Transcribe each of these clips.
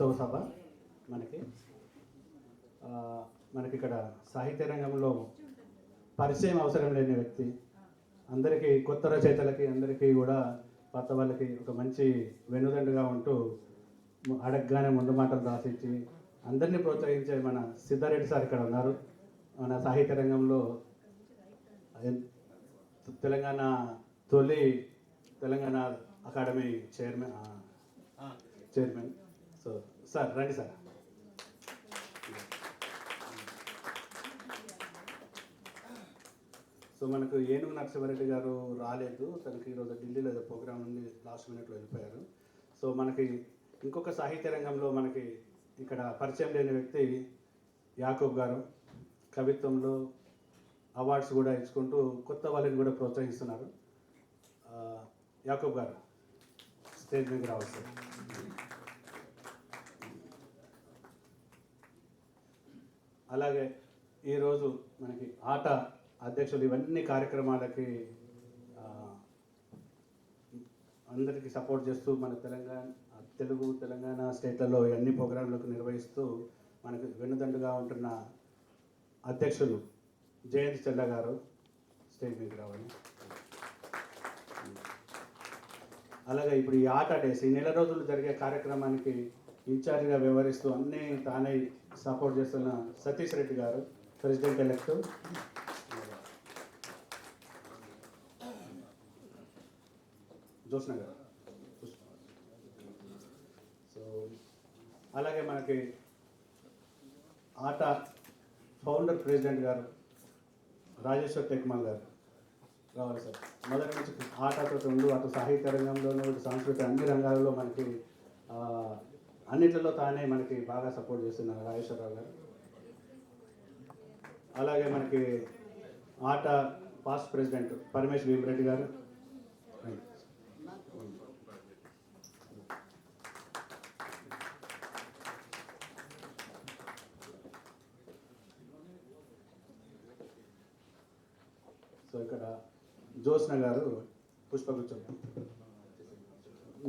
సభ మనకి మనకి ఇక్కడ సాహిత్య రంగంలో పరిచయం అవసరం లేని వ్యక్తి, అందరికీ కొత్త రచయితలకి అందరికీ కూడా కొత్త వాళ్ళకి ఒక మంచి వెన్నుదండుగా ఉంటూ అడగగానే ముందు మాటలు రాసిచ్చి అందరినీ ప్రోత్సహించే మన సిద్ధారెడ్డి సార్ ఇక్కడ ఉన్నారు. మన సాహిత్య రంగంలో తెలంగాణ తొలి Telangana academy chairman. So sir రండి సార్. సో మనకు ఏనుగు నరసింహారెడ్డి గారు రాలేదు, తనకి ఈరోజు ఢిల్లీలో ఏదో ప్రోగ్రామ్ ఉంది, లాస్ట్ మినిట్లో వెళ్ళిపోయారు. సో మనకి ఇంకొక సాహిత్య రంగంలో మనకి ఇక్కడ పరిచయం లేని వ్యక్తి యాకూబ్ గారు. కవిత్వంలో అవార్డ్స్ కూడా ఇచ్చుకుంటూ కొత్త వాళ్ళని కూడా ప్రోత్సహిస్తున్నారు. యాకూబ్ గారు స్టేజ్ మీద రావాలి సార్. అలాగే ఈరోజు మనకి ఆట అధ్యక్షులు ఇవన్నీ కార్యక్రమాలకి అందరికీ సపోర్ట్ చేస్తూ మన తెలంగాణ స్టేట్లలో అన్ని ప్రోగ్రాంలకు నిర్వహిస్తూ మనకు వెన్నుదండుగా ఉంటున్న అధ్యక్షులు జయంత్ చెల్ల గారు స్టేజ్ మీద రావాలి. అలాగే ఇప్పుడు ఈ ఆట డేస్ ఈ నెల రోజులు జరిగే కార్యక్రమానికి ఇన్ఛార్జిగా వ్యవహరిస్తూ అన్నీ తానే సపోర్ట్ చేస్తున్న సతీష్ రెడ్డి గారు ప్రెసిడెంట్ ఎలెక్ట్. జోష్న గారు. సో అలాగే మనకి ఆట ఫౌండర్ ప్రెసిడెంట్ గారు రాజేశ్వర్ టెక్మాల్ గారు రావాలి సార్. మొదటి నుంచి ఆటతో ఉండు, అటు సాహిత్య రంగంలోనూ ఇటు సాంస్కృతిక అన్ని రంగాల్లో మనకి అన్నింటిలో తానే మనకి బాగా సపోర్ట్ చేస్తున్నారు రాజేశ్వరరావు గారు. అలాగే మనకి ఆట పాస్ట్ ప్రెసిడెంట్ పరమేష్ భీమరెడ్డి గారు. సో ఇక్కడ జోస్న గారు పుష్పగుచ్చం.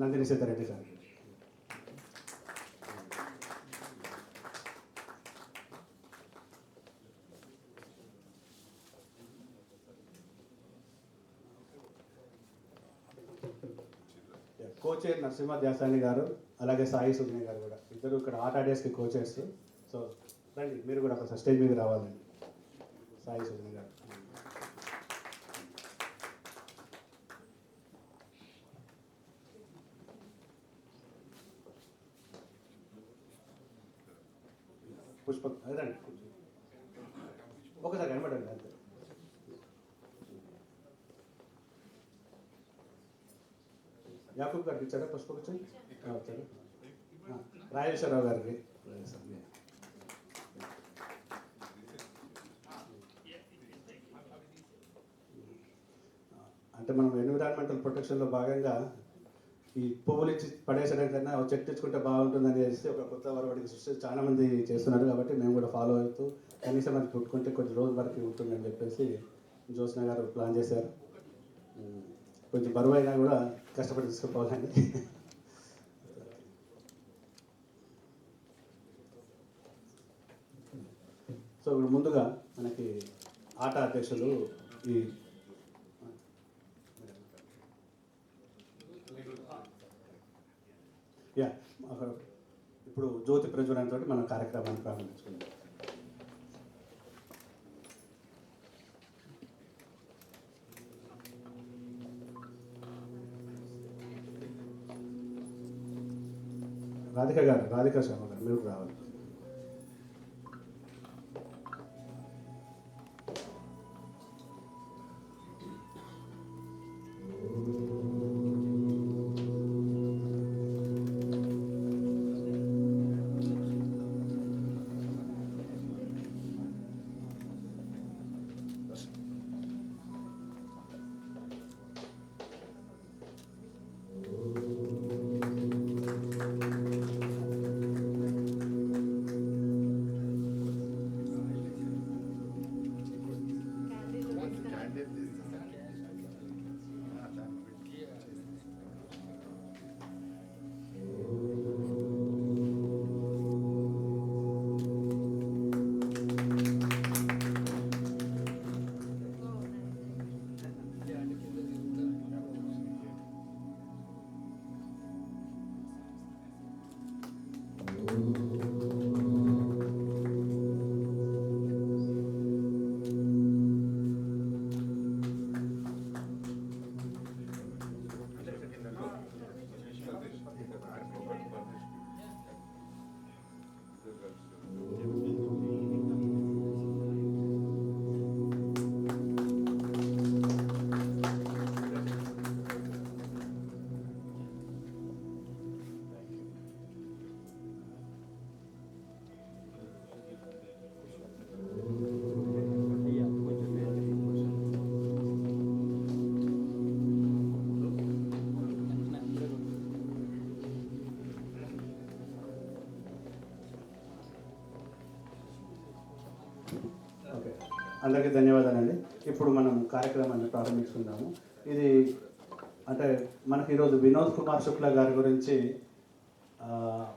నందిని సీతారెడ్డి గారు. కోచైర్ నరసింహ దేశాని గారు, అలాగే సాయి సుజ్ఞ గారు కూడా ఇద్దరు ఇక్కడ ఆట డేస్కి కోచర్స్. సో రండి మీరు కూడా ఒకసారి స్టేజ్ మీద రావాలండి. సాయి సుజ్ఞ గారు. పుష్ప రండి ఒకసారి కనబడండి అంతే. యాకూబ్ గారికి ఇచ్చారా పుష్పగుచ్చం? వచ్చారు. రాజేశ్వరరావు గారికి. అంటే మనం ఎన్విరాన్మెంటల్ ప్రొటెక్షన్లో భాగంగా ఈ పువ్వులు ఇచ్చి పడేసడం కన్నా ఒక చెట్టు తెచ్చుకుంటే బాగుంటుంది అనేసి ఒక కొత్త వరవడికి సృష్టి చాలా మంది చేస్తున్నారు. కాబట్టి మేము కూడా ఫాలో అవుతూ కనీసం అది పుట్టుకుంటే కొద్ది రోజుల వరకు ఉంటుందని చెప్పేసి జోస్న గారు ప్లాన్ చేశారు. కొంచెం బరువు అయినా కూడా కష్టపడి తీసుకుపోవాలని. సో ఇప్పుడు ముందుగా మనకి ఆట అధ్యక్షులు ఇప్పుడు జ్యోతి ప్రజ్వలనతో మన కార్యక్రమాన్ని ప్రారంభించుకుందాం. రాధికా శర్మ గారు మీరు రావాలి. ఓకే, అందరికీ ధన్యవాదాలండి. ఇప్పుడు మనం కార్యక్రమాన్ని ప్రారంభించుకుందాము. ఇది అంటే మనకి ఈరోజు వినోద్ కుమార్ శుక్లా గారి గురించి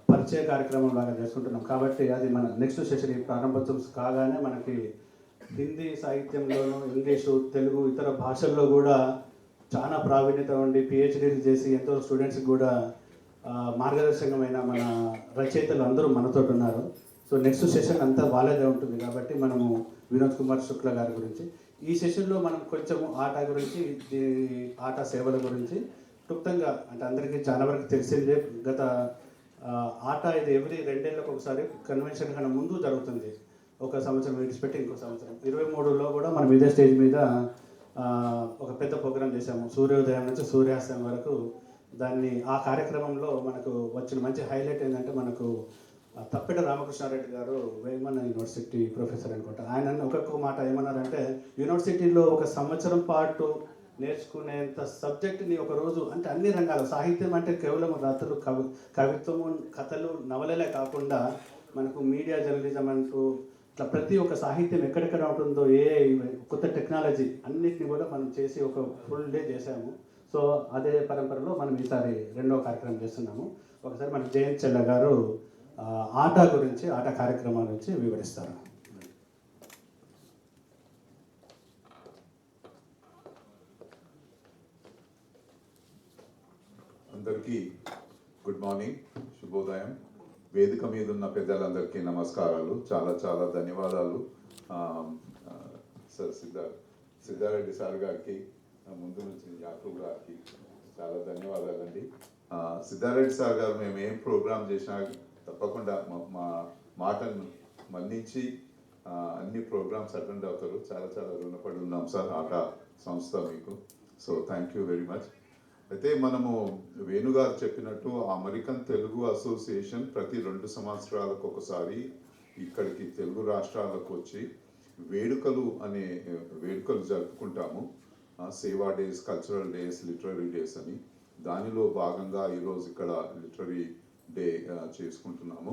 పరిచయ కార్యక్రమం లాగా చేసుకుంటున్నాం కాబట్టి అది మన నెక్స్ట్ సెషన్ ఈ ప్రారంభోత్సవం కాగానే మనకి హిందీ సాహిత్యంలోనూ ఇంగ్లీషు తెలుగు ఇతర భాషల్లో కూడా చాలా ప్రావీణ్యత ఉండి పిహెచ్డీలు చేసి ఎంతో స్టూడెంట్స్కి కూడా మార్గదర్శకమైన మన రచయితలు అందరూ మనతో ఉన్నారు. సో నెక్స్ట్ సెషన్ అంతా వాళ్ళదే ఉంటుంది కాబట్టి మనము వినోద్ కుమార్ శుక్లా గారి గురించి ఈ సెషన్లో మనం కొంచెము ఆట గురించి ఆట సేవల గురించి క్లుప్తంగా అంటే అందరికీ చాలా వరకు తెలిసిందే. గత ఆట ఇది ఎవ్రీ 2 ఏళ్ళకు ఒకసారి కన్వెన్షన్ కన్నా ముందు జరుగుతుంది. ఒక సంవత్సరం విడిచిపెట్టి ఇంకో సంవత్సరం 23లో కూడా మనం ఇదే స్టేజ్ మీద ఒక పెద్ద ప్రోగ్రాం చేశాము. సూర్యోదయం నుంచి సూర్యాస్తమయం వరకు. దాన్ని ఆ కార్యక్రమంలో మనకు వచ్చిన మంచి హైలైట్ ఏంటంటే మనకు తప్పెట రామకృష్ణారెడ్డి గారు వేమన యూనివర్సిటీ ప్రొఫెసర్ అనుకుంటా. ఆయన ఒక్కొక్క మాట ఏమన్నారంటే యూనివర్సిటీలో ఒక సంవత్సరం పాటు నేర్చుకునేంత సబ్జెక్ట్ని ఒక రోజు అంటే అన్ని రంగాలు సాహిత్యం అంటే కేవలం రాతలు కవిత్వము కథలు నవలలే కాకుండా మనకు మీడియా జర్నలిజం అంటూ ఇట్లా ప్రతి ఒక్క సాహిత్యం ఎక్కడెక్కడ ఉంటుందో ఏ కొత్త టెక్నాలజీ అన్నిటిని కూడా మనం చేసి ఒక ఫుల్ డే చేసాము. సో అదే పరంపరలో మనం ఈసారి 2వ కార్యక్రమం చేస్తున్నాము. ఒకసారి మన జయంత్ చెల్ల గారు ఆట గురించి ఆట కార్యక్రమాల నుంచి వివరిస్తారు. అందరికీ గుడ్ మార్నింగ్, శుభోదయం. వేదిక మీద ఉన్న పెద్దలందరికీ నమస్కారాలు. చాలా చాలా ధన్యవాదాలు సార్ సిద్ధారెడ్డి సార్ గారికి, ముందు నుంచి యాకూబ్ గారికి చాలా ధన్యవాదాలండి. సిద్ధారెడ్డి సార్ గారు మేము ఏం ప్రోగ్రామ్ చేసినా తప్పకుండా మా మాటను మన్నించి అన్ని ప్రోగ్రామ్స్ అటెండ్ అవుతారు. చాలా చాలా రుణపడి ఉన్నాం సార్ ఆట సంస్థ మీకు. So thank you very much. అయితే మనము వేణుగారు చెప్పినట్టు అమెరికన్ తెలుగు అసోసియేషన్ ప్రతి 2 సంవత్సరాలకు ఒకసారి ఇక్కడికి తెలుగు రాష్ట్రాలకు వచ్చి వేడుకలు జరుపుకుంటాము. సేవా days, cultural days, literary days అని. దానిలో భాగంగా ఈరోజు ఇక్కడ లిటరరీ డే చేసుకుంటున్నాము.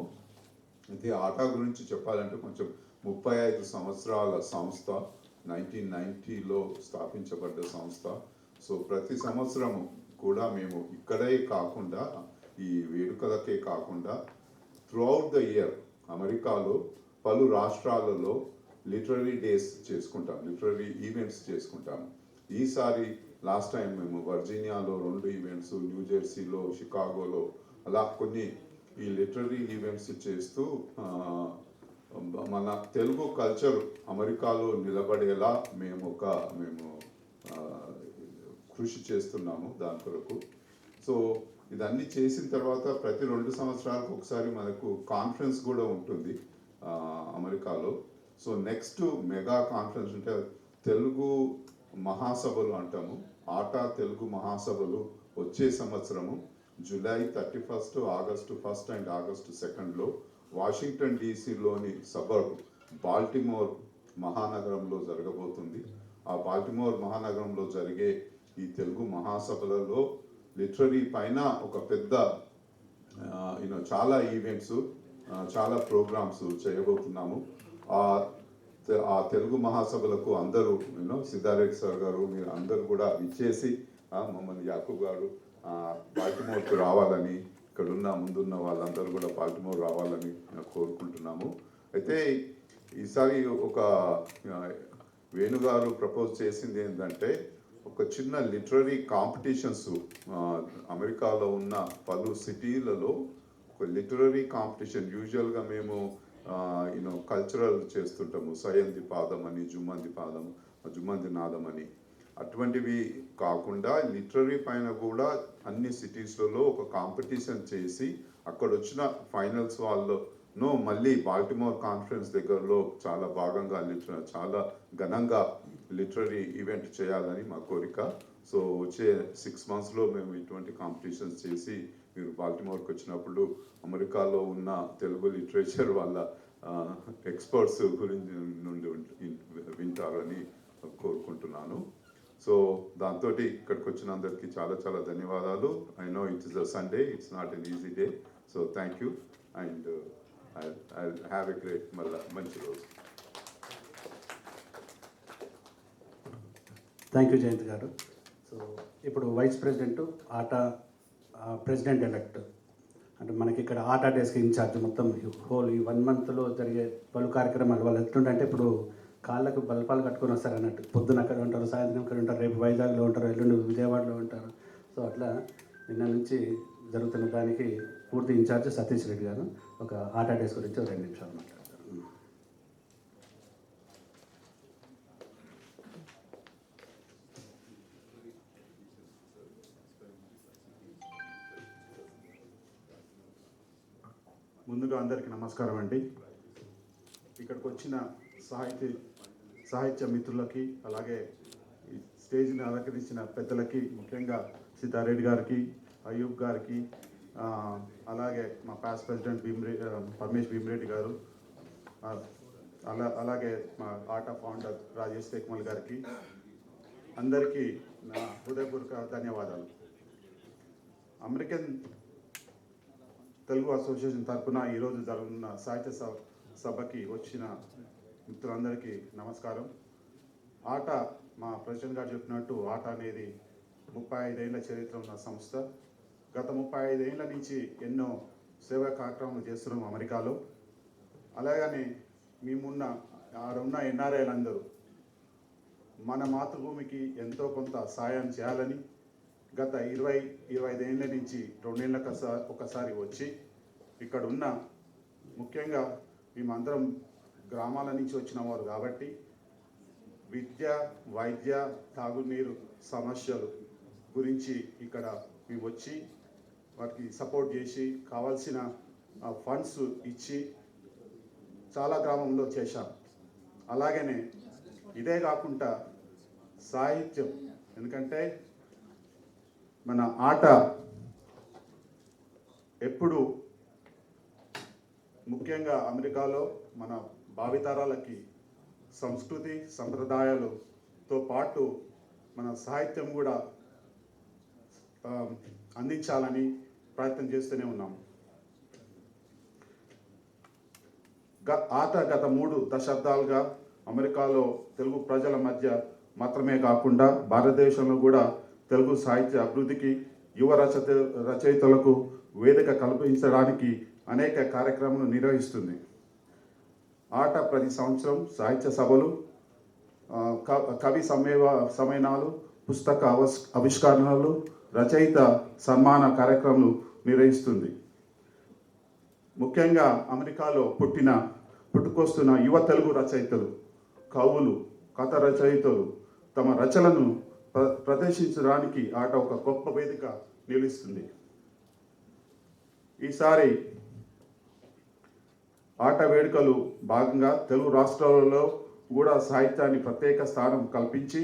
అయితే ఆట గురించి చెప్పాలంటే కొంచెం 35 సంవత్సరాల సంస్థ, 1990లో స్థాపించబడ్డ సంస్థ. సో ప్రతి సంవత్సరము కూడా మేము ఇక్కడే కాకుండా ఈ వేడుకలకే కాకుండా త్రూఅవుట్ ద ఇయర్ అమెరికాలో పలు రాష్ట్రాలలో లిటరరీ డేస్ చేసుకుంటాం, లిటరరీ ఈవెంట్స్ చేసుకుంటాము. ఈసారి లాస్ట్ టైం మేము వర్జీనియాలో 2 ఈవెంట్స్, న్యూజెర్సీలో, షికాగోలో అలా కొన్ని ఈ లిటరరీ ఈవెంట్స్ చేస్తూ మన తెలుగు కల్చర్ అమెరికాలో నిలబడేలా మేము కృషి చేస్తున్నాము దాని కొరకు. సో ఇదన్నీ చేసిన తర్వాత ప్రతి 2 సంవత్సరాలకు ఒకసారి మనకు కాన్ఫరెన్స్ కూడా ఉంటుంది అమెరికాలో. సో నెక్స్ట్ మెగా కాన్ఫరెన్స్ అంటే తెలుగు మహాసభలు అంటాము. ఆట తెలుగు మహాసభలు వచ్చే సంవత్సరము జూలై 31, ఆగస్టు 1 అండ్ ఆగస్టు 2లో వాషింగ్టన్ డీసీలోని సబర్బ్ బాల్టిమోర్ మహానగరంలో జరగబోతుంది. ఆ బాల్టిమోర్ మహానగరంలో జరిగే ఈ తెలుగు మహాసభలలో లిటరరీ పైన ఒక పెద్ద చాలా ఈవెంట్స్, చాలా ప్రోగ్రామ్స్ చేయబోతున్నాము. ఆ తెలుగు మహాసభలకు అందరూ సిద్ధారెడ్డి సార్ గారు మీరు అందరూ కూడా ఇచ్చేసి మమ్మల్ని యాకూబ్ గారు బాల్టిమోర్కి రావాలని, ఇక్కడున్న ముందున్న వాళ్ళందరూ కూడా బాల్టిమోర్ రావాలని కోరుకుంటున్నాము. అయితే ఈసారి ఒక వేణుగారు ప్రపోజ్ చేసింది ఏంటంటే ఒక చిన్న లిటరరీ కాంపిటీషన్స్ అమెరికాలో ఉన్న పలు సిటీలలో లిటరరీ కాంపిటీషన్ యూజువల్గా మేము కల్చరల్ చేస్తుంటాము, సయంది పాదం అని, జుమ్మంది నాదం అని. అటువంటివి కాకుండా లిటరరీ పైన కూడా అన్ని సిటీస్లలో ఒక కాంపిటీషన్ చేసి అక్కడ వచ్చిన ఫైనల్స్ వాళ్ళను మళ్ళీ బాల్టిమోర్ కాన్ఫరెన్స్ దగ్గరలో చాలా భాగంగా చాలా ఘనంగా లిటరరీ ఈవెంట్ చేయాలని మా కోరిక. సో వచ్చే 6 monthsలో మేము ఇటువంటి కాంపిటీషన్స్ చేసి మీరు బాల్టిమోర్కి వచ్చినప్పుడు అమెరికాలో ఉన్న తెలుగు లిటరేచర్ వాళ్ళ ఎక్స్పర్ట్స్ గురించి నుండి వింటారని కోరుకుంటున్నాను. సో దాంతో ఇక్కడికి వచ్చిన అందరికీ చాలా చాలా ధన్యవాదాలు. I know it is a Sunday, it's not an easy day. So thank you and I have a great మంచి రోజు. థ్యాంక్ యూ జయంత్ గారు. సో ఇప్పుడు vice president ATA president elect అంటే మనకి ఇక్కడ ఆటా డేస్కి ఇన్ఛార్జ్ మొత్తం హోల్ ఈ 1 monthలో జరిగే పలు కార్యక్రమాలు వాళ్ళు ఎట్లుంటే ఇప్పుడు కాళ్ళకు బల్పాలు కట్టుకొని వస్తారు అన్నట్టు. పొద్దున అక్కడ ఉంటారు, సాయంత్రం అక్కడ ఉంటారు, రేపు వైజాగ్లో ఉంటారు, ఎల్లుండి విజయవాడలో ఉంటారు. సో అట్లా నిన్న నుంచి జరుగుతున్న దానికి పూర్తి ఇన్ఛార్జ్ సతీష్ రెడ్డి గారు ఒక ఆటా డేస్ గురించి 2 నిమిషాలు మాట్లాడతారు. ముందుగా అందరికీ నమస్కారం అండి. ఇక్కడికి వచ్చిన సాహిత్య మిత్రులకి, అలాగే ఈ స్టేజ్ని అలంకరించిన పెద్దలకి, ముఖ్యంగా సిద్ధారెడ్డి గారికి, అయ్యూబ్ గారికి, అలాగే మా పాస్ట్ ప్రెసిడెంట్ పరమేష్ భీమిరెడ్డి గారు, అలాగే మా ఆటా ఫౌండర్ రాజేష్ టెక్మల్ గారికి అందరికీ నా హృదయపూర్వక ధన్యవాదాలు. అమెరికన్ తెలుగు అసోసియేషన్ తరఫున ఈరోజు జరుగుతున్న సాహిత్య సభకి వచ్చిన మిత్రులందరికీ నమస్కారం. ఆట మా ప్రెసిడెంట్ గారు చెప్పినట్టు ఆట అనేది 35 ఏళ్ల చరిత్ర ఉన్న సంస్థ. గత 35 ఏళ్ల నుంచి ఎన్నో సేవా కార్యక్రమాలు చేస్తున్నాం అమెరికాలో. అలాగనే మేమున్న ఆడున్న ఎన్ఆర్ఐలందరూ మన మాతృభూమికి ఎంతో కొంత సాయం చేయాలని గత 20-25 ఏళ్ళ నుంచి 2 ఏళ్ళకి ఒకసారి వచ్చి ఇక్కడ ఉన్న, ముఖ్యంగా మేమందరం గ్రామాల నుంచి వచ్చిన వారు కాబట్టి విద్య, వైద్య, తాగునీరు సమస్యలు గురించి ఇక్కడ మేము వచ్చి వాటికి సపోర్ట్ చేసి కావాల్సిన ఫండ్స్ ఇచ్చి చాలా గ్రామంలో చేశాం. అలాగనే ఇదే కాకుండా సాహిత్యం, ఎందుకంటే మన ఆట ఎప్పుడు ముఖ్యంగా అమెరికాలో మన భావితరాలకి సంస్కృతి సంప్రదాయాలతో పాటు మన సాహిత్యం కూడా అందించాలని ప్రయత్నం చేస్తూనే ఉన్నాం. ఆట గత 3 దశాబ్దాలుగా అమెరికాలో తెలుగు ప్రజల మధ్య మాత్రమే కాకుండా భారతదేశంలో కూడా తెలుగు సాహిత్య అభివృద్ధికి, యువ రచయితలకు వేదిక కల్పించడానికి అనేక కార్యక్రమాలు నిర్వహిస్తుంది. ఆట ప్రతి సంవత్సరం సాహిత్య సభలు, కవి సమ్మేళనాలు, పుస్తక ఆవిష్కరణలు, రచయిత సన్మాన కార్యక్రమాలు నిర్వహిస్తుంది. ముఖ్యంగా అమెరికాలో పుట్టుకొస్తున్న యువ తెలుగు రచయితలు, కవులు, కథ రచయితలు తమ రచనలను ప్రదర్శించడానికి ఆట ఒక గొప్ప వేదిక నిలుస్తుంది. ఈసారి ఆట వేడుకలు భాగంగా తెలుగు రాష్ట్రాలలో కూడా సాహిత్యాన్ని ప్రత్యేక స్థానం కల్పించి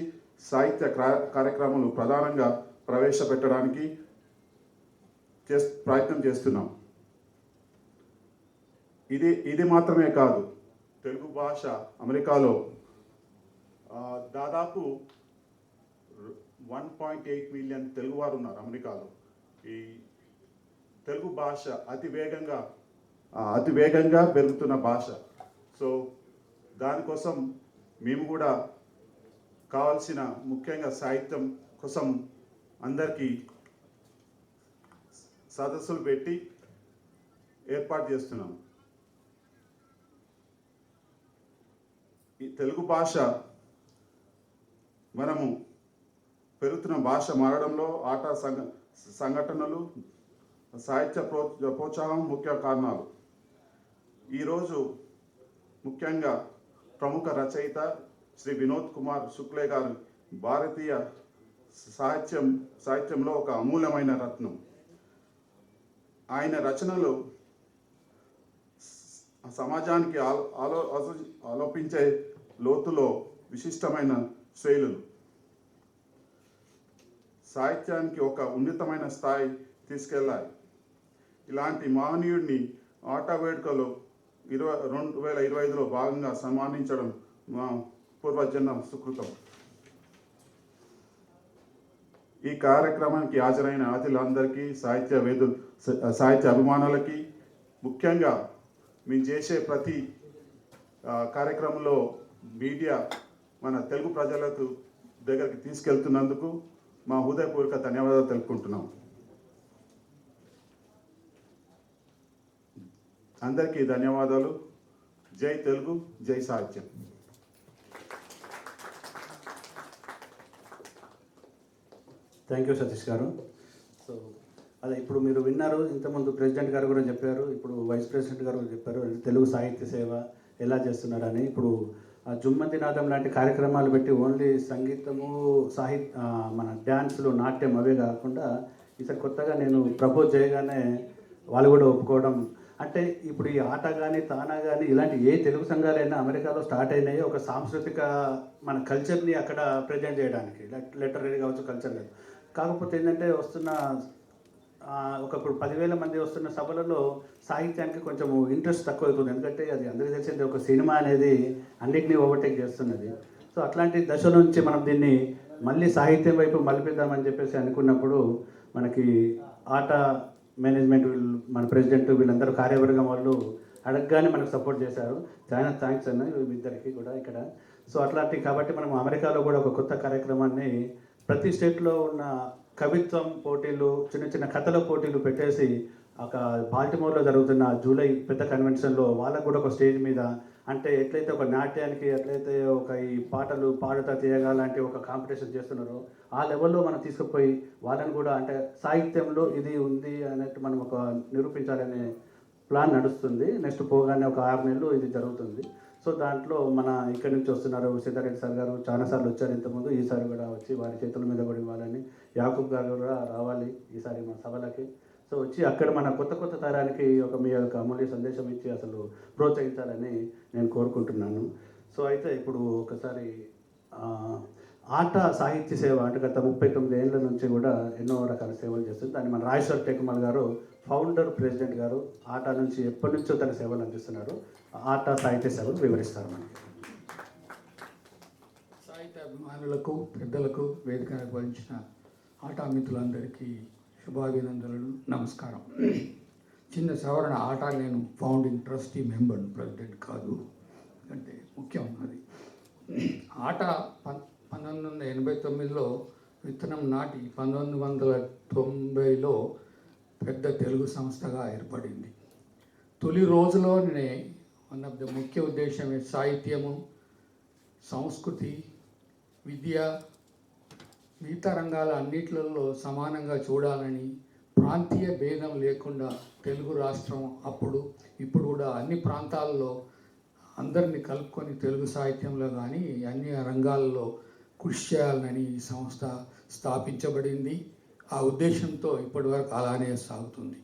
సాహిత్య కార్యక్రమాలు ప్రధానంగా ప్రవేశపెట్టడానికి ప్రయత్నం చేస్తున్నాం. ఇది మాత్రమే కాదు, తెలుగు భాష అమెరికాలో దాదాపు 1.8 మిలియన్ తెలుగువారు ఉన్నారు అమెరికాలో. ఈ తెలుగు భాష అతి వేగంగా పెరుగుతున్న భాష. సో దానికోసం మేము కూడా కావాల్సిన, ముఖ్యంగా సాహిత్యం కోసం అందరికీ సదస్సులు పెట్టి ఏర్పాటు చేస్తున్నాం. ఈ తెలుగు భాష మనము పెరుగుతున్న భాష మారడంలో ఆట సంఘటనలు సాహిత్య ప్రోత్సాహం ముఖ్య కారణాలు. ఈరోజు ముఖ్యంగా ప్రముఖ రచయిత శ్రీ వినోద్ కుమార్ శుక్లే గారు భారతీయ సాహిత్యంలో ఒక అమూల్యమైన రత్నం. ఆయన రచనలు సమాజానికి ఆలోపించే లోతులో విశిష్టమైన శైలులు సాహిత్యానికి ఒక ఉన్నతమైన స్థాయి తీసుకెళ్ళాయి. ఇలాంటి మహనీయుడిని ఆటా వేడుకలో 2025లో భాగంగా సన్మానించడం మా పూర్వజన్మ సుకృతం. ఈ కార్యక్రమానికి హాజరైన అతిథులందరికీ, సాహిత్య అభిమానులకి, ముఖ్యంగా మేము చేసే ప్రతి కార్యక్రమంలో మీడియా మన తెలుగు ప్రజలకు దగ్గరికి తీసుకెళ్తున్నందుకు మా హృదయపూర్వక ధన్యవాదాలు తెలుపుకుంటున్నాం. అందరికీ ధన్యవాదాలు. జై తెలుగు, జై సాహిత్యం. థ్యాంక్ యూ సతీష్ గారు. సో అదే ఇప్పుడు మీరు విన్నారు, ఇంతకుముందు ప్రెసిడెంట్ గారు కూడా చెప్పారు, ఇప్పుడు వైస్ ప్రెసిడెంట్ గారు కూడా చెప్పారు తెలుగు సాహిత్య సేవ ఎలా చేస్తున్నారని. ఇప్పుడు జుమ్మంది నాదం లాంటి కార్యక్రమాలు పెట్టి ఓన్లీ సంగీతము, మన డ్యాన్సులు, నాట్యం అవే కాకుండా ఈసారి కొత్తగా నేను ప్రపోజ్ చేయగానే వాళ్ళు కూడా ఒప్పుకోవడం, అంటే ఇప్పుడు ఈ ఆట కానీ తానా కానీ ఇలాంటి ఏ తెలుగు సంఘాలైనా అమెరికాలో స్టార్ట్ అయినాయి ఒక సాంస్కృతిక మన కల్చర్ని అక్కడ ప్రజెంట్ చేయడానికి, లిటరరీ కావచ్చు, కల్చర్ కాదు. కాకపోతే ఏంటంటే వస్తున్న ఒకప్పుడు 10,000 మంది వస్తున్న సభలలో సాహిత్యానికి కొంచెం ఇంట్రెస్ట్ తక్కువ అవుతుంది. ఎందుకంటే అది అందరికీ తెలిసింది, ఒక సినిమా అనేది అన్నింటినీ ఓవర్టేక్ చేస్తున్నది. సో అట్లాంటి దశ నుంచి మనం దీన్ని మళ్ళీ సాహిత్యం వైపు మలిపిద్దామని చెప్పేసి అనుకున్నప్పుడు మనకి ఆట మేనేజ్మెంట్ మన ప్రెసిడెంట్ వీళ్ళందరూ కార్యవర్గం వాళ్ళు అడగగానే మనకు సపోర్ట్ చేశారు. చాలా థ్యాంక్స్ అన్న ఇద్దరికి కూడా ఇక్కడ. సో అట్లాంటి కాబట్టి మనం అమెరికాలో కూడా ఒక కొత్త కార్యక్రమాన్ని ప్రతి స్టేట్లో ఉన్న కవిత్వం పోటీలు, చిన్న చిన్న కథల పోటీలు పెట్టేసి ఒక బాల్టిమోర్లో జరుగుతున్న జూలై పెద్ద కన్వెన్షన్లో వాళ్ళకు కూడా ఒక స్టేజ్ మీద, అంటే ఎట్లయితే ఒక నాట్యానికి ఎట్లయితే ఒక ఈ పాటలు పాడుతా తీయగా లాంటి ఒక కాంపిటీషన్ చేస్తున్నారో ఆ లెవెల్లో మనం తీసుకుపోయి వాళ్ళని కూడా, అంటే సాహిత్యంలో ఇది ఉంది అన్నట్టు మనం ఒక నిరూపించాలనే ప్లాన్ నడుస్తుంది. నెక్స్ట్ పోగానే ఒక 6 నెలలు ఇది జరుగుతుంది. సో దాంట్లో మన ఇక్కడి నుంచి వస్తున్నారు సీతారెడ్డి సార్ గారు, చాలాసార్లు వచ్చారు ఇంతకుముందు, ఈసారి కూడా వచ్చి వారి చేతుల మీద కూడా ఇవ్వాలని, యాకూబ్ గారు కూడా రావాలి ఈసారి మన సభలకి. సో వచ్చి అక్కడ మన కొత్త తరానికి మీ యొక్క అమూల్య సందేశం ఇచ్చి అసలు ప్రోత్సహించాలని నేను కోరుకుంటున్నాను. సో అయితే ఇప్పుడు ఒకసారి ఆట సాహిత్య సేవ అంటే గత 39 ఏళ్ళ నుంచి కూడా ఎన్నో రకాల సేవలు చేస్తుంది. దాన్ని మన రాజేశ్వర్ టెక్మల్ గారు, ఫౌండర్ ప్రెసిడెంట్ గారు, ఆట నుంచి ఎప్పటి నుంచో తన సేవలు అందిస్తున్నారు. ఆట సాహిత్య సేవలు వివరిస్తారు మనకి. సాహిత్య అభిమానులకు, పెద్దలకు, వేదిక నిర్వహించిన ఆటా మిత్రులందరికీ శుభాభినందనలు, నమస్కారం. చిన్న సవరణ, ఆట నేను ఫౌండింగ్ ట్రస్టీ మెంబర్, ప్రెసిడెంట్ కాదు. అంటే ముఖ్యం అది. ఆట 1989లో విత్తనం నాటి 1990లో పెద్ద తెలుగు సంస్థగా ఏర్పడింది. తొలి రోజులోనే వన్ ఆఫ్ ద ముఖ్య ఉద్దేశమే సాహిత్యము, సంస్కృతి, విద్య, మిగతా రంగాల అన్నిట్లలో సమానంగా చూడాలని, ప్రాంతీయ భేదం లేకుండా తెలుగు రాష్ట్రం అప్పుడు ఇప్పుడు కూడా అన్ని ప్రాంతాల్లో అందరినీ కలుపుకొని తెలుగు సాహిత్యంలో కానీ అన్ని రంగాల్లో కృషి చేయాలని ఈ సంస్థ స్థాపించబడింది. ఆ ఉద్దేశంతో ఇప్పటివరకు అలానే సాగుతుంది.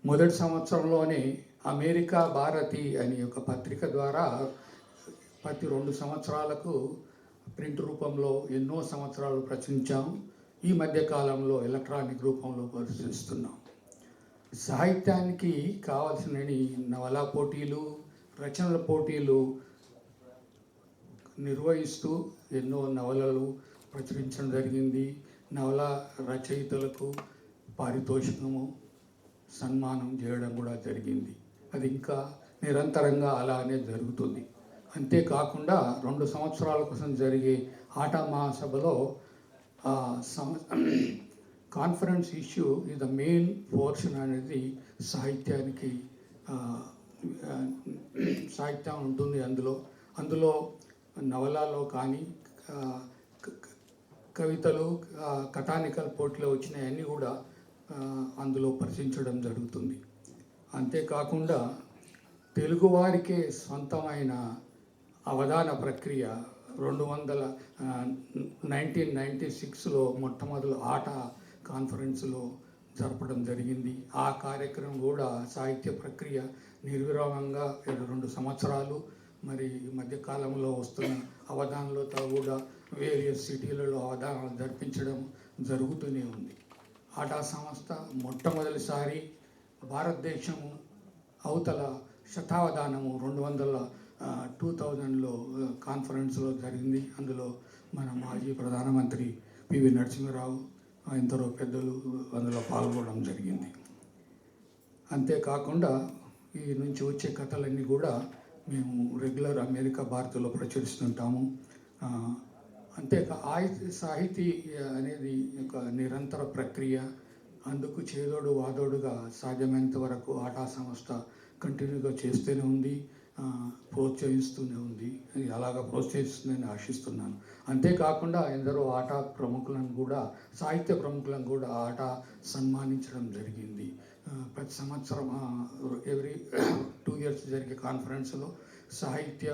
మొదటి సంవత్సరంలోనే అమెరికా భారతి అనే ఒక పత్రిక ద్వారా ప్రతి 2 సంవత్సరాలకు ప్రింట్ రూపంలో ఎన్నో సంవత్సరాలు ప్రచురించాము. ఈ మధ్యకాలంలో ఎలక్ట్రానిక్ రూపంలో ప్రచురిస్తున్నాం. సాహిత్యానికి కావాల్సినవి నవలా పోటీలు, రచనల పోటీలు నిర్వహిస్తూ ఎన్నో నవలలు ప్రచురించడం జరిగింది. నవలా రచయితలకు పారితోషికము, సన్మానం చేయడం కూడా జరిగింది. అది ఇంకా నిరంతరంగా అలానే జరుగుతుంది. అంతేకాకుండా 2 సంవత్సరాల కోసం జరిగే ఆటా మహాసభలో కాన్ఫరెన్స్ ఇష్యూ ఇది ద మెయిన్ పోర్షన్ అనేది సాహిత్యానికి సాహిత్యం ఉంటుంది. అందులో నవలాలో కానీ కవితలు, కథానికల్ పోటీలో వచ్చినాయన్నీ కూడా అందులో ప్రచురించడం జరుగుతుంది. అంతేకాకుండా తెలుగువారికే సొంతమైన అవధాన ప్రక్రియ 1996లో మొట్టమొదటి ఆట కాన్ఫరెన్స్లో జరపడం జరిగింది. ఆ కార్యక్రమం కూడా సాహిత్య ప్రక్రియ నిర్విరామంగా 2 సంవత్సరాలు, మరి ఈ మధ్యకాలంలో వస్తున్న అవధానాలతో కూడా వేరియస్ సిటీలలో అవధానాలు జరిపించడం జరుగుతూనే ఉంది. ఆటా సంస్థ మొట్టమొదటిసారి భారతదేశము అవతల శతావధానము 2000లో కాన్ఫరెన్స్లో జరిగింది. అందులో మన మాజీ ప్రధానమంత్రి పివి నరసింహరావు ఎందరో పెద్దలు అందులో పాల్గొనడం జరిగింది. అంతేకాకుండా ఈ నుంచి వచ్చే కథలన్నీ కూడా మేము రెగ్యులర్ అమెరికా భారత్లో ప్రచురిస్తుంటాము. సాహితీ అనేది ఒక నిరంతర ప్రక్రియ. అందుకు చేదోడు వాదోడుగా సాధ్యమైనంత వరకు ఆటా సంస్థ కంటిన్యూగా చేస్తూనే ఉంది, ప్రోత్సహిస్తూనే ఉంది. అలాగా ప్రోత్సహిస్తుందని ఆశిస్తున్నాను. అంతేకాకుండా ఎందరో ఆటా ప్రముఖులను కూడా, సాహిత్య ప్రముఖులను కూడా ఆటా సన్మానించడం జరిగింది. ప్రతి సంవత్సరం ఎవ్రీ 2 years జరిగే కాన్ఫరెన్స్లో సాహిత్య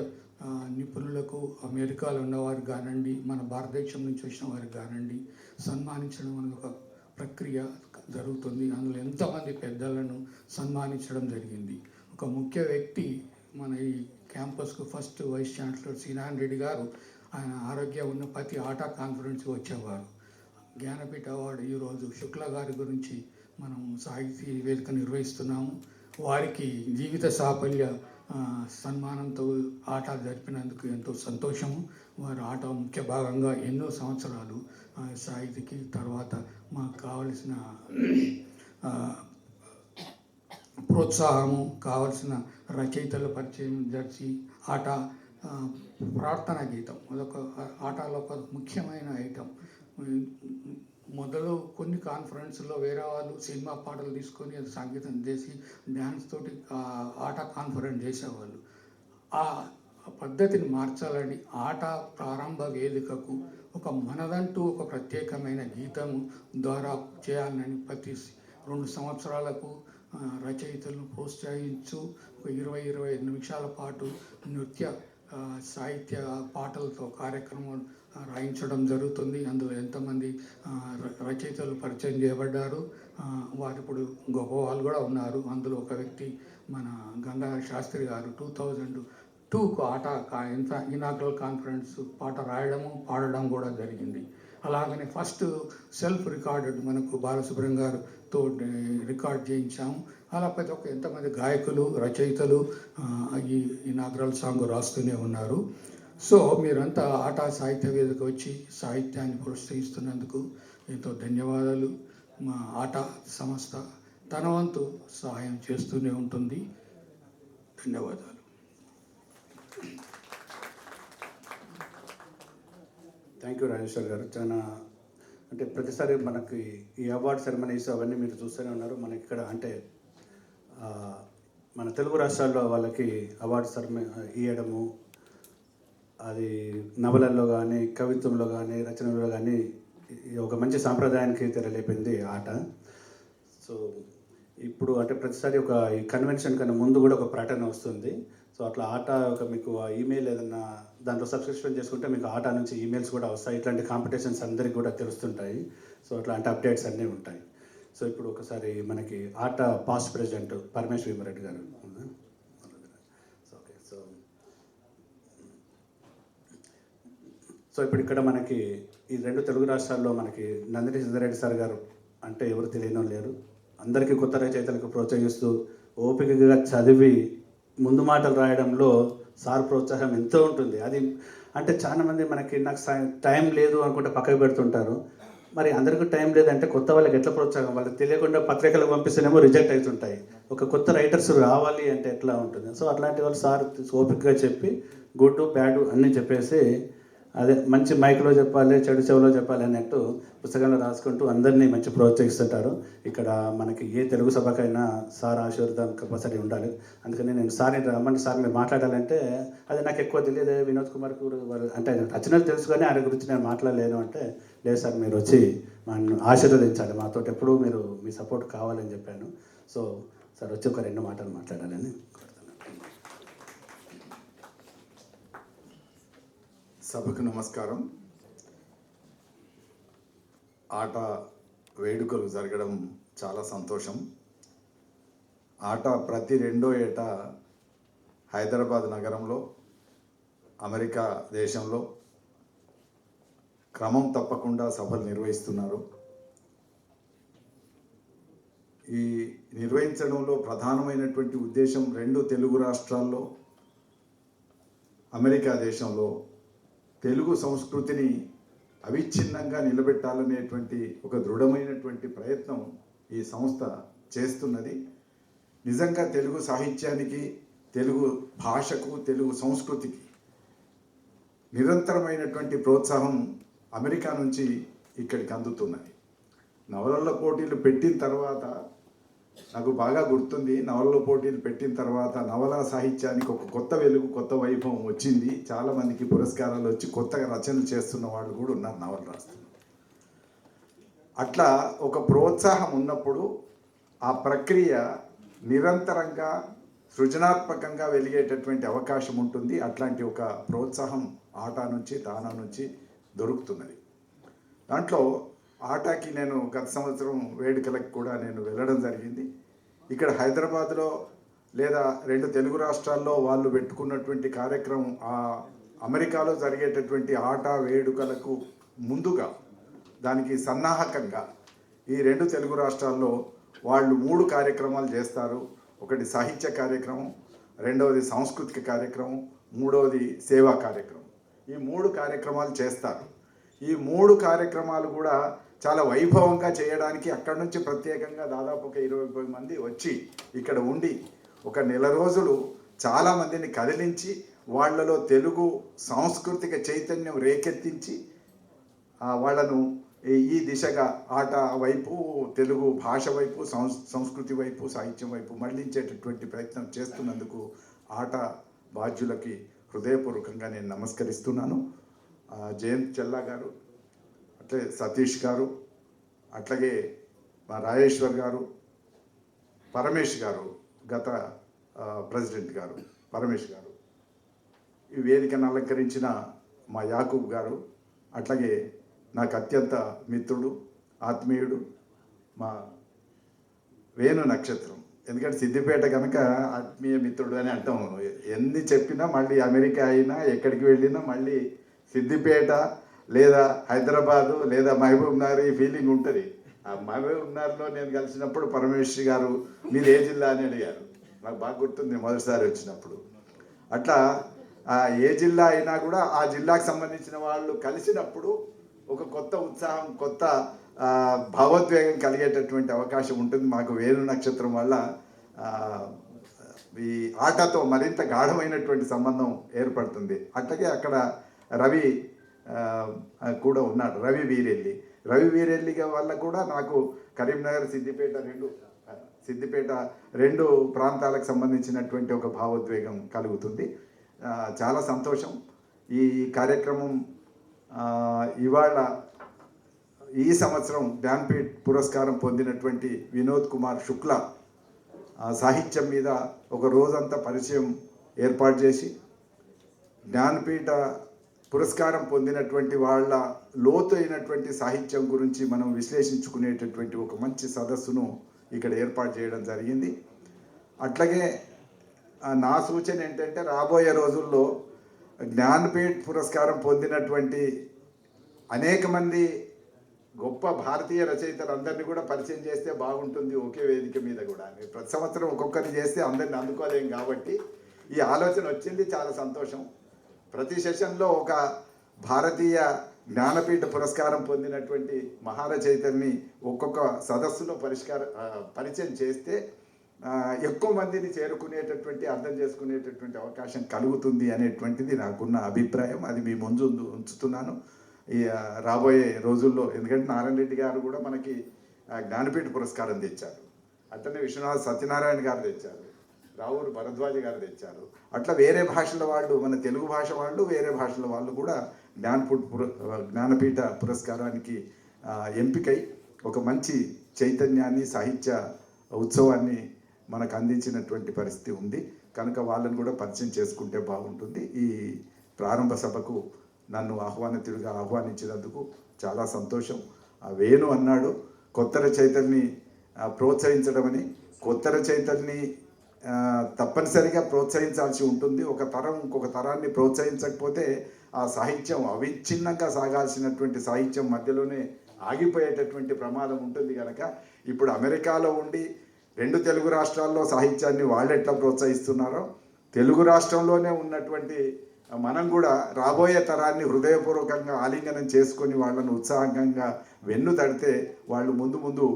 నిపుణులకు అమెరికాలో ఉన్నవారు కానివ్వండి, మన భారతదేశం నుంచి వచ్చిన వారికి కానివ్వండి సన్మానించడం అనేది ఒక ప్రక్రియ జరుగుతుంది. అందులో ఎంతోమంది పెద్దలను సన్మానించడం జరిగింది. ఒక ముఖ్య వ్యక్తి మన ఈ క్యాంపస్కు first vice chancellor Srinarayana Reddy గారు, ఆయన ఆరోగ్య ఉన్న ప్రతి ఆటా కాన్ఫరెన్స్కి వచ్చేవారు. జ్ఞానపీఠ అవార్డు ఈరోజు శుక్ల గారి గురించి మనం సాహితీ వేదిక నిర్వహిస్తున్నాము. వారికి జీవిత సాఫల్య సన్మానంతో ఆట జరిపినందుకు ఎంతో సంతోషము. వారి ఆట ముఖ్య భాగంగా ఎన్నో సంవత్సరాలు సాహితీకి తర్వాత మాకు కావలసిన ప్రోత్సాహము, కావలసిన రచయితల పరిచయం జరిచి ఆట ప్రార్థనా గీతం అదొక ఆటలో ఒక ముఖ్యమైన ఐటమ్. మొదలు కొన్ని కాన్ఫరెన్స్లో వేరే వాళ్ళు సినిమా పాటలు తీసుకొని అది సంగీతం చేసి డ్యాన్స్ తోటి ఆట కాన్ఫరెన్స్ చేసేవాళ్ళు. ఆ పద్ధతిని మార్చాలని ఆట ప్రారంభ వేదికకు ఒక మనదంటూ ఒక ప్రత్యేకమైన గీతము ద్వారా చేయాలని ప్రతి 2 సంవత్సరాలకు రచయితలను ప్రోత్సహించు ఒక 20-25 నిమిషాల పాటు నృత్య సాహిత్య పాటలతో కార్యక్రమం రాయించడం జరుగుతుంది. అందులో ఎంతమంది రచయితలు పరిచయం చేయబడ్డారు, వారు ఇప్పుడు గొప్ప వాళ్ళు కూడా ఉన్నారు. అందులో ఒక వ్యక్తి మన గంగాధర శాస్త్రి గారు 2002కు ఆట ఇనాగ్రల్ కాన్ఫరెన్స్ పాట రాయడము పాడడం కూడా జరిగింది. అలాగనే ఫస్ట్ సెల్ఫ్ రికార్డెడ్ మనకు బాలసుబ్రహ్మణ్యం గారితో రికార్డ్ చేయించాము. అలా ప్రతి ఒక్క ఎంతమంది గాయకులు రచయితలు ఈ ఇనాగ్రల్ సాంగ్ రాస్తూనే ఉన్నారు. సో మీరంతా ఆటా సాహిత్య వేదిక వచ్చి సాహిత్యాన్ని ప్రోత్సహిస్తున్నందుకు ఎంతో ధన్యవాదాలు. మా ఆటా సంస్థ తన వంతు సహాయం చేస్తూనే ఉంటుంది. ధన్యవాదాలు. థ్యాంక్ యూ రాజేశ్వర్ గారు. చాలా అంటే ప్రతిసారి మనకి ఈ అవార్డ్ సెరమనీస్ అవన్నీ మీరు చూస్తూనే ఉన్నారు. మనకి ఇక్కడ అంటే మన తెలుగు రాష్ట్రాల్లో వాళ్ళకి అవార్డు ఇవ్వడము, అది నవలల్లో కానీ కవిత్వంలో కానీ రచనల్లో కానీ ఒక మంచి సాంప్రదాయానికి తెరలేపింది ఆట. సో ఇప్పుడు అంటే ప్రతిసారి ఒక ఈ కన్వెన్షన్ కన్నా ముందు కూడా ఒక ప్రకటన వస్తుంది. సో అట్లా ఆట ఒక మీకు ఈమెయిల్ ఏదన్నా దాంట్లో సబ్స్క్రిప్షన్ చేసుకుంటే మీకు ఆట నుంచి ఈమెయిల్స్ కూడా వస్తాయి. ఇట్లాంటి కాంపిటీషన్స్ అందరికీ కూడా తెలుస్తుంటాయి. సో అట్లాంటి అప్డేట్స్ అన్నీ ఉంటాయి. సో ఇప్పుడు ఒకసారి మనకి ఆట పాస్ట్ ప్రెసిడెంట్ పరమేశ్వర్ భీమారెడ్డి గారు. ఓకే. సో ఇప్పుడు ఇక్కడ మనకి ఈ 2 తెలుగు రాష్ట్రాల్లో మనకి నందిని సిద్ధారెడ్డి సార్ గారు అంటే ఎవరు తెలియనో లేరు. అందరికీ కొత్త రచయితలకు ప్రోత్సహిస్తూ ఓపికగా చదివి ముందు మాటలు రాయడంలో సార్ ప్రోత్సాహం ఎంతో ఉంటుంది. అది అంటే చాలామంది మనకి నాకు టైం లేదు అనుకుంటే పక్కకు పెడుతుంటారు. మరి అందరికీ టైం లేదంటే కొత్త వాళ్ళకి ఎట్లా ప్రోత్సాహం? వాళ్ళకి తెలియకుండా పత్రికలకు పంపిస్తేనేమో రిజెక్ట్ అవుతుంటాయి. ఒక కొత్త రైటర్స్ రావాలి అంటే ఎట్లా ఉంటుంది? సో అట్లాంటి వాళ్ళు సార్ ఓపికగా చెప్పి గుడ్ బ్యాడ్ అన్నీ చెప్పేసి అదే మంచి మైక్లో చెప్పాలి, చెడు చెవులో చెప్పాలి అన్నట్టు పుస్తకంలో రాసుకుంటూ అందరినీ మంచి ప్రోత్సహిస్తుంటారు. ఇక్కడ మనకి ఏ తెలుగు సభకైనా సార్ ఆశీర్వాదం కంపల్సరీ ఉండాలి. అందుకని నేను సార్ని రమ్మని సార్ మీరు మాట్లాడాలంటే అది నాకు ఎక్కువ తెలియదు. వినోద్ కుమార్ అంటే రచనలు తెలుసు కానీ ఆయన గురించి నేను మాట్లాడలేను అంటే లేదు సార్ మీరు వచ్చి నన్ను ఆశీర్వదించాలి, మాతో ఎప్పుడూ మీరు మీ సపోర్ట్ కావాలని చెప్పాను. సో సార్ వచ్చి ఒక 2 మాటలు మాట్లాడాలని కోరుతున్నాను. సభకు నమస్కారం. ఆట వేడుకలు జరగడం చాలా సంతోషం. ఆట ప్రతి 2వ ఏట హైదరాబాద్ నగరంలో, అమెరికా దేశంలో క్రమం తప్పకుండా సభలు నిర్వహిస్తున్నారు. ఈ నిర్వహించడంలో ప్రధానమైనటువంటి ఉద్దేశం 2 తెలుగు రాష్ట్రాల్లో, అమెరికా దేశంలో తెలుగు సంస్కృతిని అవిచ్ఛిన్నంగా నిలబెట్టాలనేటువంటి ఒక దృఢమైనటువంటి ప్రయత్నం ఈ సంస్థ చేస్తున్నది. నిజంగా తెలుగు సాహిత్యానికి, తెలుగు భాషకు, తెలుగు సంస్కృతికి నిరంతరమైనటువంటి ప్రోత్సాహం అమెరికా నుంచి ఇక్కడికి అందుతున్నది. నవలల పోటీలు పెట్టిన తర్వాత నాకు బాగా గుర్తుంది, నవలల పోటీలు పెట్టిన తర్వాత నవలా సాహిత్యానికి ఒక కొత్త వెలుగు, కొత్త వైభవం వచ్చింది. చాలామందికి పురస్కారాలు వచ్చి కొత్తగా రచనలు చేస్తున్న వాళ్ళు కూడా ఉన్నారు, నవలు రాస్తున్నారు. అట్లా ఒక ప్రోత్సాహం ఉన్నప్పుడు ఆ ప్రక్రియ నిరంతరంగా సృజనాత్మకంగా వెలిగేటటువంటి అవకాశం ఉంటుంది. అట్లాంటి ఒక ప్రోత్సాహం ఆట నుంచి, తానా నుంచి దొరుకుతున్నది. దాంట్లో ఆటకి నేను గత సంవత్సరం వేడుకలకు కూడా నేను వెళ్ళడం జరిగింది. ఇక్కడ హైదరాబాద్లో లేదా 2 తెలుగు రాష్ట్రాల్లో వాళ్ళు పెట్టుకున్నటువంటి కార్యక్రమం, ఆ అమెరికాలో జరిగేటటువంటి ఆట వేడుకలకు ముందుగా దానికి సన్నాహకంగా ఈ 2 తెలుగు రాష్ట్రాల్లో వాళ్ళు 3 కార్యక్రమాలు చేస్తారు. ఒకటి సాహిత్య కార్యక్రమం, 2వది సాంస్కృతిక కార్యక్రమం, 3వది సేవా కార్యక్రమం. ఈ 3 కార్యక్రమాలు చేస్తారు. ఈ 3 కార్యక్రమాలు కూడా చాలా వైభవంగా చేయడానికి అక్కడి నుంచి ప్రత్యేకంగా దాదాపు ఒక 20 మంది వచ్చి ఇక్కడ ఉండి ఒక నెల రోజులు చాలామందిని కదిలించి వాళ్ళలో తెలుగు సాంస్కృతిక చైతన్యం రేకెత్తించి వాళ్ళను ఈ దిశగా ఆట వైపు, తెలుగు భాష వైపు, సంస్కృతి వైపు, సాహిత్యం వైపు మళ్లించేటటువంటి ప్రయత్నం చేస్తున్నందుకు ఆట బాధ్యులకి హృదయపూర్వకంగా నేను నమస్కరిస్తున్నాను. జయంత్ చెల్లా గారు, అట్లే సతీష్ గారు, అట్లాగే మా రాజేశ్వర్ గారు, పరమేష్ గారు, గత ప్రెసిడెంట్ గారు పరమేష్ గారు, ఈ వేదికను అలంకరించిన మా యాకూబ్ గారు, అట్లాగే నాకు అత్యంత మిత్రుడు, ఆత్మీయుడు మా వేణు నక్షత్రం. ఎందుకంటే సిద్దిపేట కనుక ఆత్మీయ మిత్రుడు అని అంటాం. ఎన్ని చెప్పినా మళ్ళీ అమెరికా అయినా ఎక్కడికి వెళ్ళినా మళ్ళీ సిద్దిపేట లేదా హైదరాబాదు లేదా మహబూబ్ నగర్ ఈ ఫీలింగ్ ఉంటుంది. ఆ మహబూబ్ నగర్లో నేను కలిసినప్పుడు పరమేశ్వరి గారు మీరు ఏ జిల్లా అని అడిగారు. నాకు బాగా గుర్తుంది మొదటిసారి వచ్చినప్పుడు. అట్లా ఏ జిల్లా అయినా కూడా ఆ జిల్లాకు సంబంధించిన వాళ్ళు కలిసినప్పుడు ఒక కొత్త ఉత్సాహం, కొత్త భావోద్వేగం కలిగేటటువంటి అవకాశం ఉంటుంది. మాకు వేణు నక్షత్రం వల్ల ఈ ఆటతో మరింత గాఢమైనటువంటి సంబంధం ఏర్పడుతుంది. అట్లాగే అక్కడ రవి కూడా ఉన్నాడు, రవి వీరెల్లి వల్ల కూడా నాకు కరీంనగర్, సిద్దిపేట రెండు ప్రాంతాలకు సంబంధించినటువంటి ఒక భావోద్వేగం కలుగుతుంది. చాలా సంతోషం. ఈ కార్యక్రమం ఇవాళ ఈ సంవత్సరం జ్ఞాన్పీఠ్ పురస్కారం పొందినటువంటి వినోద్ కుమార్ శుక్లా సాహిత్యం మీద ఒక రోజంతా పరిచయం ఏర్పాటు చేసి జ్ఞాన్పీఠ పురస్కారం పొందినటువంటి వాళ్ళ లోతైనటువంటి సాహిత్యం గురించి మనం విశ్లేషించుకునేటటువంటి ఒక మంచి సదస్సును ఇక్కడ ఏర్పాటు చేయడం జరిగింది. అట్లాగే నా సూచన ఏంటంటే రాబోయే రోజుల్లో జ్ఞాన్పీఠ్ పురస్కారం పొందినటువంటి అనేక మంది గొప్ప భారతీయ రచయితలందరినీ కూడా పరిచయం చేస్తే బాగుంటుంది ఒకే వేదిక మీద కూడా. ప్రతి సంవత్సరం ఒక్కొక్కరిని చేస్తే అందరిని అందుకోలేం కాబట్టి ఈ ఆలోచన వచ్చింది, చాలా సంతోషం. ప్రతి సెషన్లో ఒక భారతీయ జ్ఞానపీఠ పురస్కారం పొందినటువంటి మహారచయితల్ని ఒక్కొక్క సదస్సులో పరిచయం చేస్తే ఎక్కువ మందిని చేరుకునేటటువంటి, అర్థం చేసుకునేటటువంటి అవకాశం కలుగుతుంది అనేటువంటిది నాకున్న అభిప్రాయం. అది మీ ముందు ఉంచుతున్నాను ఈ రాబోయే రోజుల్లో. ఎందుకంటే నారాయణ రెడ్డి గారు కూడా మనకి జ్ఞానపీఠ పురస్కారం తెచ్చారు, అట్లనే విశ్వనాథ సత్యనారాయణ గారు తెచ్చారు, రావూరు భరద్వాజ గారు తెచ్చారు. అట్లా వేరే భాషల వాళ్ళు, మన తెలుగు భాష వాళ్ళు, వేరే భాషల వాళ్ళు కూడా జ్ఞానపీఠ పురస్కారానికి ఎంపికై ఒక మంచి చైతన్యాన్ని సాహిత్య ఉత్సవాన్ని మనకు అందించినటువంటి పరిస్థితి ఉంది. కనుక వాళ్ళని కూడా పరిచయం చేసుకుంటే బాగుంటుంది. ఈ ప్రారంభ సభకు నన్ను ఆహ్వానితుడిగా ఆహ్వానించినందుకు చాలా సంతోషం. వేణు అన్నాడు కొత్త రచయితల్ని ప్రోత్సహించడమని. కొత్త రచయితల్ని తప్పనిసరిగా ప్రోత్సహించాల్సి ఉంటుంది. ఒక తరం ఇంకొక తరాన్ని ప్రోత్సహించకపోతే ఆ సాహిత్యం అవిచ్ఛిన్నంగా సాగాల్సినటువంటి సాహిత్యం మధ్యలోనే ఆగిపోయేటటువంటి ప్రమాదం ఉంటుంది. కనుక ఇప్పుడు అమెరికాలో ఉండి 2 తెలుగు రాష్ట్రాల్లో సాహిత్యాన్ని వాళ్ళు ఎట్లా ప్రోత్సహిస్తున్నారో తెలుగు రాష్ట్రంలోనే ఉన్నటువంటి మనం కూడా రాబోయే తరాన్ని హృదయపూర్వకంగా ఆలింగనం చేసుకొని వాళ్ళను ఉత్సాహంగా వెన్ను తడితే వాళ్ళు ముందు ముందు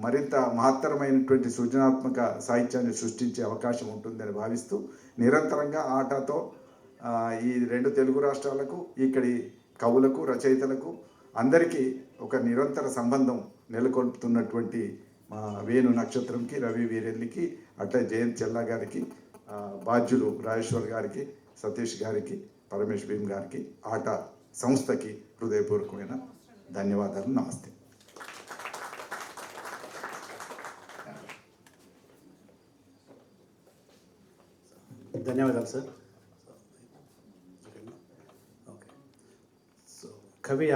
మరింత మహత్తరమైనటువంటి సృజనాత్మక సాహిత్యాన్ని సృష్టించే అవకాశం ఉంటుందని భావిస్తూ నిరంతరంగా ఆటతో ఈ 2 తెలుగు రాష్ట్రాలకు ఇక్కడి కవులకు రచయితలకు అందరికీ ఒక నిరంతర సంబంధం నెలకొల్పుతున్నటువంటి మా వేణు నక్షత్రంకి, రవి వీరెల్లికి, అట్లా జయంత్ చెల్లా గారికి, బాధ్యులు రాజేశ్వర్ గారికి, సతీష్ గారికి, పరమేష్ భీమ్ గారికి, ఆట సంస్థకి హృదయపూర్వకమైన ధన్యవాదాలు. నమస్తే. ధన్యవాదాలు సార్. ఓకే, సో కవి